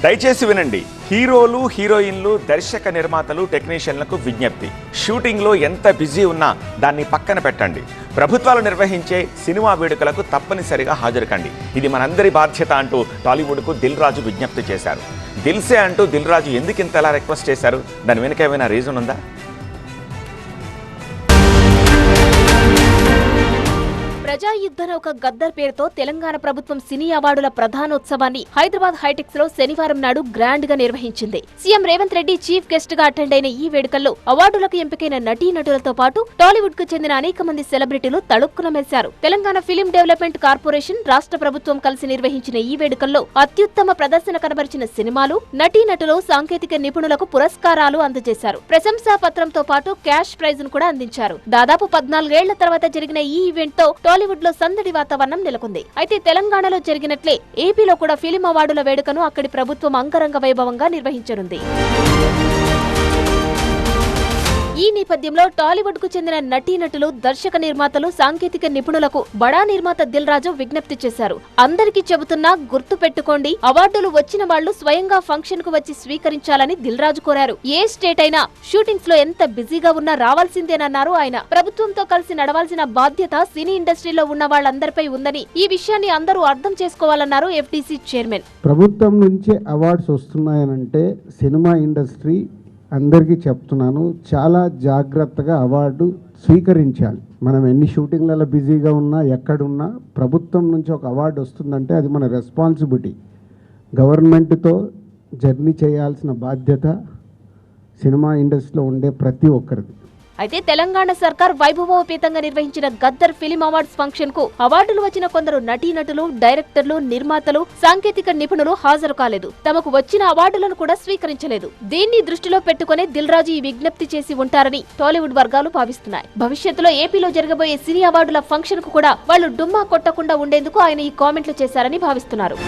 దయచేసి వినండి. హీరోలు, హీరోయిన్లు, దర్శక నిర్మాతలు, టెక్నీషియన్లకు విజ్ఞప్తి. షూటింగ్లో ఎంత బిజీ ఉన్నా దాన్ని పక్కన పెట్టండి. ప్రభుత్వాలు నిర్వహించే సినిమా వేడుకలకు తప్పనిసరిగా హాజరు కండి. ఇది మనందరి బాధ్యత అంటూ టాలీవుడ్కు దిల్ రాజు విజ్ఞప్తి చేశారు. దిల్సే అంటూ దిల్ రాజు ఎందుకు ఇంతలా రిక్వెస్ట్ చేశారు? దాని వెనుక ఏమైనా రీజన్ ఉందా? ప్రజాయుద్ధన ఒక గద్దర్ పేరుతో తెలంగాణ ప్రభుత్వం సినీ అవార్డుల ప్రధానోత్సవాన్ని హైదరాబాద్ హైటెక్స్ లో శనివారం నాడు గ్రాండ్ గా నిర్వహించింది. CM Revanth Reddy chief guest గా అటెండ్ అయిన ఈ వేడుకల్లో అవార్డులకు ఎంపికైన నటీనటులతో పాటు టాలీవుడ్ కు చెందిన అనేక మంది సెలబ్రిటీలు తళుక్కున మెరిశారు. తెలంగాణ ఫిలిం డెవలప్మెంట్ కార్పొరేషన్, రాష్ట్ర ప్రభుత్వం కలిసి నిర్వహించిన ఈ వేడుకల్లో అత్యుత్తమ ప్రదర్శన కనబరిచిన సినిమాలు, నటీనటులు, సాంకేతిక నిపుణులకు పురస్కారాలు అందజేశారు. ప్రశంసా పత్రంతో పాటు క్యాష్ ప్రైజ్ ను కూడా అందించారు. దాదాపు 14 ఏళ్ల తర్వాత జరిగిన ఈ ఈవెంట్ తో టాలీవుడ్ లో సందడి వాతావరణం నెలకొంది. అయితే తెలంగాణలో జరిగినట్లే ఏపీలో కూడా ఫిలిం అవార్డుల వేడుకను అక్కడి ప్రభుత్వం అంగరంగ వైభవంగా నిర్వహించనుంది. ఈ నేపథ్యంలో టాలీవుడ్ కు చెందిన నటీనటులు, దర్శక నిర్మాతలు, సాంకేతిక నిపుణులకు బడా నిర్మాత దిల్ రాజు విజ్ఞప్తి చేశారు. అందరికీ చెబుతున్నా గుర్తు పెట్టుకోండి, అవార్డులు వచ్చిన వాళ్లు స్వయంగా ఫంక్షన్ కు వచ్చి స్వీకరించాలని దిల్ రాజు కోరారు. ఏ స్టేట్ అయినా షూటింగ్స్ లో ఎంత బిజీగా ఉన్నా రావాల్సిందేనన్నారు ఆయన. ప్రభుత్వంతో కలిసి నడవాల్సిన బాధ్యత సినీ ఇండస్ట్రీలో ఉన్న వాళ్ళందరిపై ఉందని, ఈ విషయాన్ని అందరూ అర్థం చేసుకోవాలన్నారు ఎఫ్టీసీ చైర్మన్. ప్రభుత్వం నుంచే అవార్డ్స్ వస్తున్నాయనంటే సినిమా ఇండస్ట్రీ అందరికీ చెప్తున్నాను, చాలా జాగ్రత్తగా అవార్డు స్వీకరించాలి. మనం ఎన్ని షూటింగ్లలో బిజీగా ఉన్నా, ఎక్కడున్నా ప్రభుత్వం నుంచి ఒక అవార్డు వస్తుందంటే అది మన రెస్పాన్సిబిలిటీ. గవర్నమెంట్తో జర్నీ చేయాల్సిన బాధ్యత సినిమా ఇండస్ట్రీలో ఉండే ప్రతి ఒక్కరిది. అయితే తెలంగాణ సర్కార్ వైభవోపేతంగా నిర్వహించిన గద్దర్ ఫిలిం అవార్డ్స్ ఫంక్షన్ కు అవార్డులు వచ్చిన కొందరు నటీనటులు, డైరెక్టర్లు, నిర్మాతలు, సాంకేతిక నిపుణులు హాజరు కాలేదు. తమకు వచ్చిన అవార్డులను కూడా స్వీకరించలేదు. దీన్ని దృష్టిలో పెట్టుకునే దిల్ రాజు ఈ విజ్ఞప్తి చేసి ఉంటారని టాలీవుడ్ వర్గాలు భావిస్తున్నాయి. భవిష్యత్తులో ఏపీలో జరగబోయే సినీ అవార్డుల ఫంక్షన్ కు కూడా వాళ్లు డుమ్మా కొట్టకుండా ఉండేందుకు ఆయన ఈ కామెంట్లు చేశారని భావిస్తున్నారు.